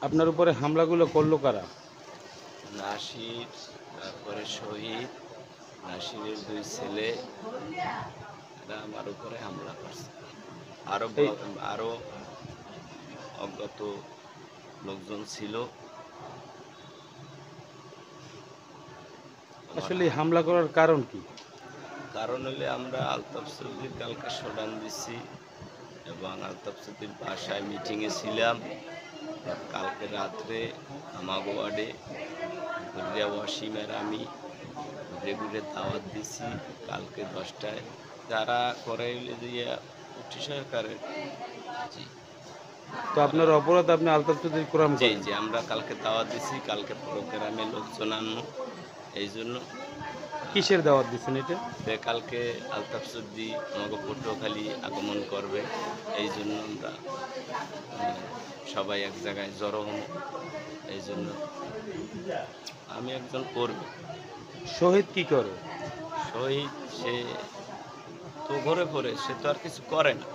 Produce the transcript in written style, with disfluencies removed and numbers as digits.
আপনার উপরে হামলাগুলো করলো কারা? নাসির, তারপরে শহীদ, নাসিরের 2 ছেলে, এরা আমার উপরে হামলা করছে। আরো অজ্ঞাত লোকজন ছিল। আসলে হামলা করার কারণ কি? কারণ হলে আমরা আলতাফ চৌধুরীর কালকে শোডাউন দিচ্ছি এবং আলতাফ চৌধুরীর বাসায় মিটিংয়ে ছিলাম। কালকে রাত্রে আমাগো ওয়ার্ডে রিয়া ওয়াসিমের আমি ঘুরে দাওয়াত দিছি কালকে 10টায়। যারা করে দিয়ে উঠি সরকারের। জি, তো আপনার অপরাধ আপনি আলতাফ চৌধুরী কোরআন জি করেন। জি আমরা কালকে দাওয়াত দিছি, কালকে প্রোগ্রামে লোকজন আনবো, এই জন্য। কিসের দাওয়াত দিচ্ছেন এটা? কালকে আলতাফ চৌধুরী আমাকে পটুয়াখালী আগমন করবে, এই জন্য আমরা সবাই এক জায়গায় জড়ো হব। এই জন্য আমি একজন কর্মী। শহীদ কি করে? শহীদ সে তো ঘরে পড়ে, সে তো আর কিছু করে না।